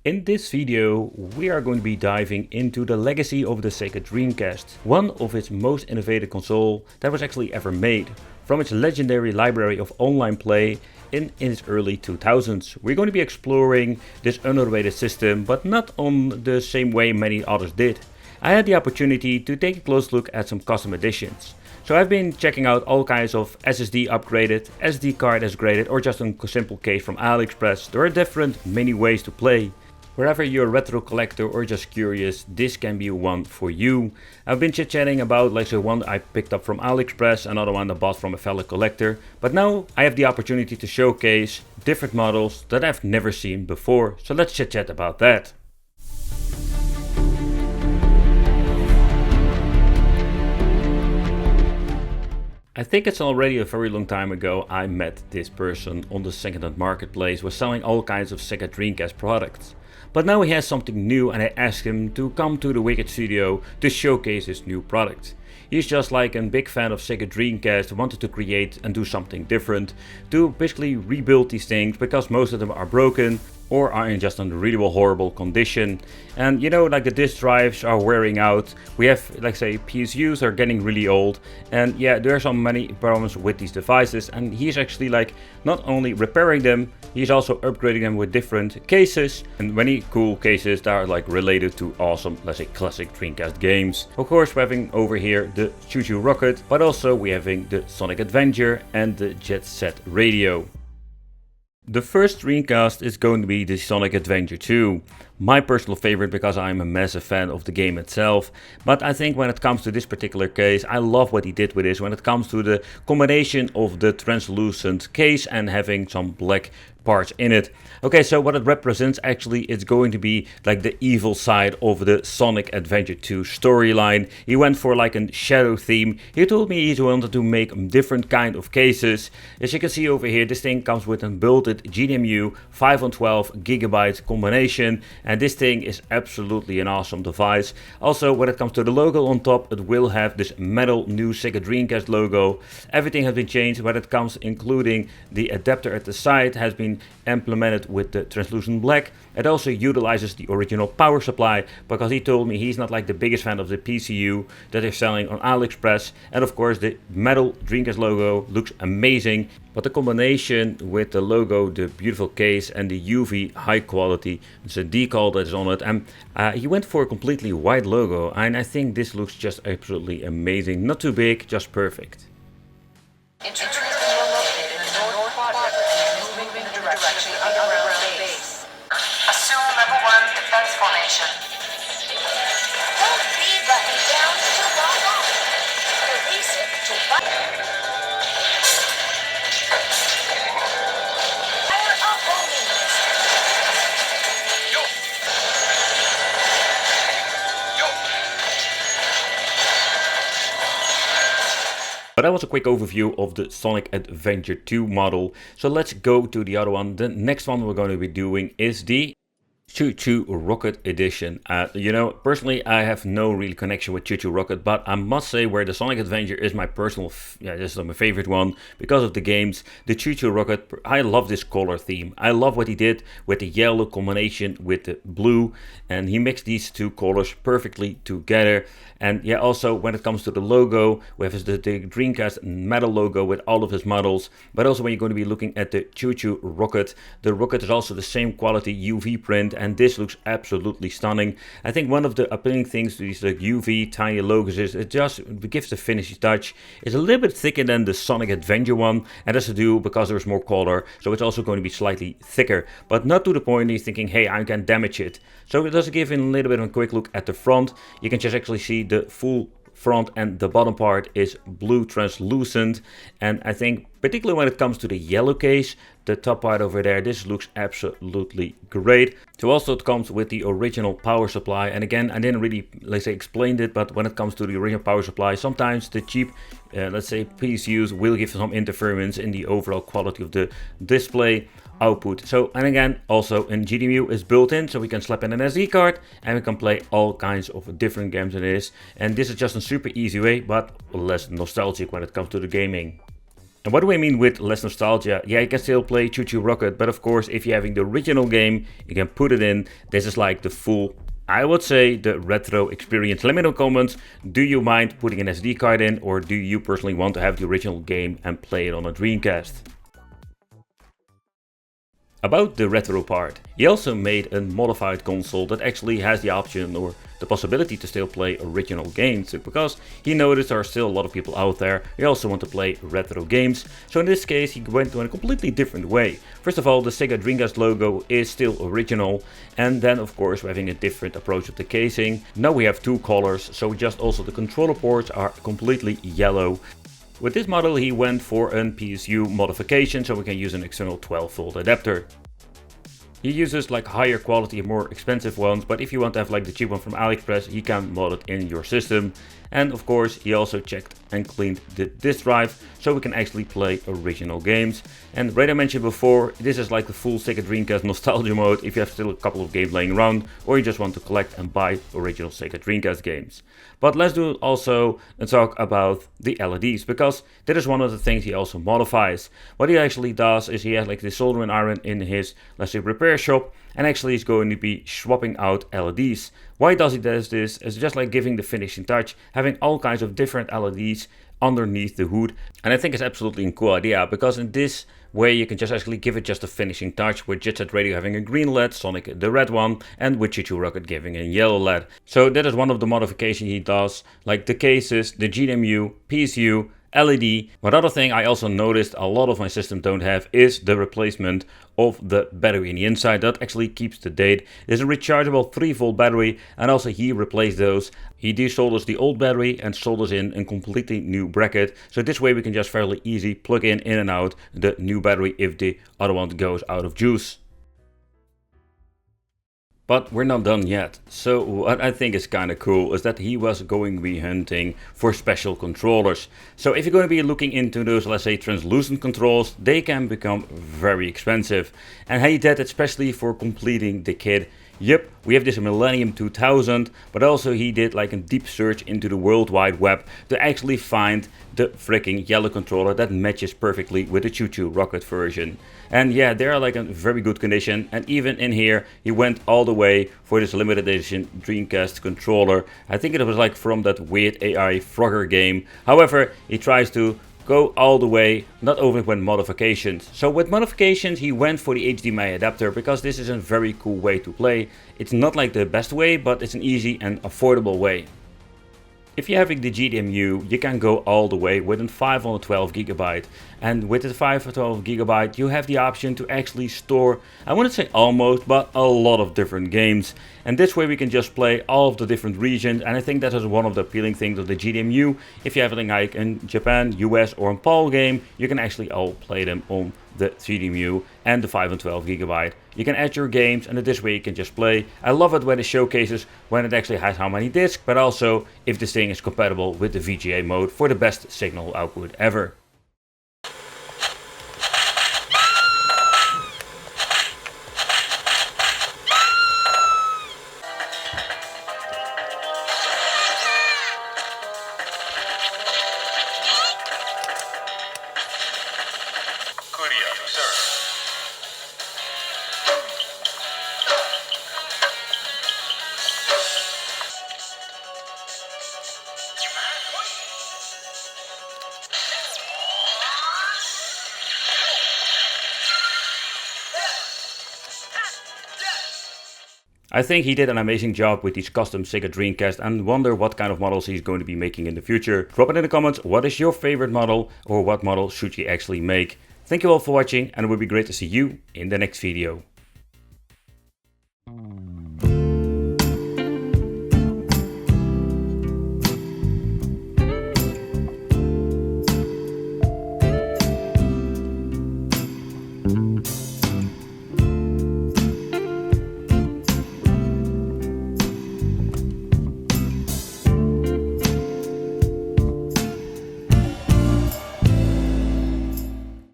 In this video, we are going to be diving into the legacy of the Sega Dreamcast, one of its most innovative console that was actually ever made. From its legendary library of online play in its early 2000s. We're going to be exploring this underrated system, but not on the same way many others did. I had the opportunity to take a close look at some custom editions. So I've been checking out all kinds of SSD upgraded, SD card upgraded, or just a simple case from AliExpress. There are many ways to play. Wherever you're a retro collector or just curious, this can be one for you. I've been chit-chatting about one I picked up from AliExpress, another one I bought from a fellow collector. But now I have the opportunity to showcase different models that I've never seen before. So let's chit-chat about that. I think it's already a very long time ago I met this person on the second-hand marketplace, was selling all kinds of Sega Dreamcast products. But now he has something new and I asked him to come to the Wicked studio to showcase his new product. He's just like a big fan of Sega Dreamcast, wanted to create and do something different, to basically rebuild these things because most of them are broken or are in just a really horrible condition. And you know, like the disk drives are wearing out, we have PSUs are getting really old, and yeah, there are so many problems with these devices, and he's actually not only repairing them, he's also upgrading them with different cases, and many cool cases that are related to awesome, classic Dreamcast games. Of course, we're having over here the Chu Chu Rocket, but also we're having the Sonic Adventure and the Set Radio. The first Dreamcast is going to be the Sonic Adventure 2. My personal favorite because I'm a massive fan of the game itself. But I think when it comes to this particular case, I love what he did with this when it comes to the combination of the translucent case and having some black parts in it. Okay, so what it represents actually is going to be the evil side of the Sonic Adventure 2 storyline. He went for a shadow theme. He told me he wanted to make different kind of cases. As you can see over here, this thing comes with a built-in GDEMU 512GB combination, and this thing is absolutely an awesome device. Also, when it comes to the logo on top, it will have this metal new Sega Dreamcast logo. Everything has been changed when it comes, including the adapter at the side has been implemented with the translucent black. It also utilizes the original power supply, because he told me he's not the biggest fan of the PCU that they're selling on AliExpress. And of course the metal Dreamcast logo looks amazing, but the combination with the logo, the beautiful case and the UV high quality, it's a decal that is on it, and he went for a completely white logo, and I think this looks just absolutely amazing. Not too big, just perfect. But that was a quick overview of the Sonic Adventure 2 model. So let's go to the other one. The next one we're going to be doing is the Chu Chu Rocket Edition. Personally, I have no real connection with Chu Chu Rocket, but I must say where the Sonic Adventure is my personal, this is my favorite one because of the games. The Chu Chu Rocket, I love this color theme. I love what he did with the yellow combination with the blue, and he mixed these two colors perfectly together. And yeah, also when it comes to the logo, we have the Dreamcast metal logo with all of his models. But also when you're going to be looking at the Chu Chu Rocket, the rocket is also the same quality UV print, and this looks absolutely stunning. I think one of the appealing things to these UV tiny logos is it just gives the finished touch. It's a little bit thicker than the Sonic Adventure one, and that's to do because there's more color, so it's also going to be slightly thicker, but not to the point you're thinking, hey, I can damage it. So it does give a little bit of a quick look at the front. You can just actually see the full front, and the bottom part is blue translucent. And I think particularly when it comes to the yellow case, the top part over there, this looks absolutely great. So also it comes with the original power supply, and again, I didn't really explain it, but when it comes to the original power supply, sometimes the cheap PCUs will give some interference in the overall quality of the display output. So, and again, also in GDEMU is built in, so we can slap in an SD card and we can play all kinds of different games in this. And this is just a super easy way, but less nostalgic when it comes to the gaming. And what do I mean with less nostalgia? Yeah, you can still play Chu Chu Rocket, but of course if you're having the original game, you can put it in. This is like the full, I would say, the retro experience. Let me know in the comments, do you mind putting an SD card in, or do you personally want to have the original game and play it on a Dreamcast? About the retro part, he also made a modified console that actually has the option or the possibility to still play original games, because he noticed there are still a lot of people out there who also want to play retro games. So in this case he went to a completely different way. First of all, the Sega Dreamcast logo is still original, and then of course we're having a different approach of the casing. Now we have two colors, so just also the controller ports are completely yellow. With this model he went for an PSU modification, so we can use an external 12-volt adapter. He uses like higher quality and more expensive ones, but if you want to have like the cheap one from AliExpress, you can mod it in your system. And of course he also checked and cleaned the disk drive, so we can actually play original games. And right, I mentioned before, this is like the full Sega Dreamcast nostalgia mode if you have still a couple of games laying around, or you just want to collect and buy original Sega Dreamcast games. But let's do also a talk about the LEDs, because that is one of the things he also modifies. What he actually does is he has like this soldering iron in his, let's say, repair shop, and actually he's going to be swapping out LEDs. Why does he do this? It's just like giving the finishing touch, having all kinds of different LEDs underneath the hood. And I think it's absolutely a cool idea, because in this way you can just actually give it just a finishing touch, with Set Radio having a green LED, Sonic the red one, and with Chu Chu Rocket giving a yellow LED. So that is one of the modifications he does, like the cases, the GDEMU, PSU, LED. One other thing I also noticed a lot of my systems don't have is the replacement of the battery in the inside. That actually keeps the date. There's a rechargeable 3-volt battery, and also he replaced those. He desolders the old battery and solders in a completely new bracket. So this way we can just fairly easy plug in and out the new battery if the other one goes out of juice. But we're not done yet. So what I think is kind of cool is that he was going to be hunting for special controllers. So if you're going to be looking into those, let's say, translucent controls, they can become very expensive. And he did, especially for completing the kit. Yep, we have this Millennium 2000, but also he did like a deep search into the World Wide Web to actually find the freaking yellow controller that matches perfectly with the Chu Chu Rocket version. And yeah, they are like in very good condition, and even in here he went all the way for this limited edition Dreamcast controller. I think it was like from that weird AI Frogger game. However, he tries to go all the way, not only with modifications. So with modifications he went for the HDMI adapter, because this is a very cool way to play. It's not like the best way, but it's an easy and affordable way. If you're having the GDEMU, you can go all the way with a 512GB, and with the 512GB you have the option to actually store, I wouldn't say almost, but a lot of different games. And this way we can just play all of the different regions, and I think that is one of the appealing things of the GDEMU. If you have it like in Japan, US or in PAL game, you can actually all play them on the GDEMU and the 512GB. You can add your games, and this way you can just play. I love it when it showcases when it actually has how many discs, but also if this thing is compatible with the VGA mode for the best signal output ever. I think he did an amazing job with these custom Sega Dreamcast, and wonder what kind of models he's going to be making in the future. Drop it in the comments, what is your favorite model, or what model should he actually make. Thank you all for watching, and it would be great to see you in the next video.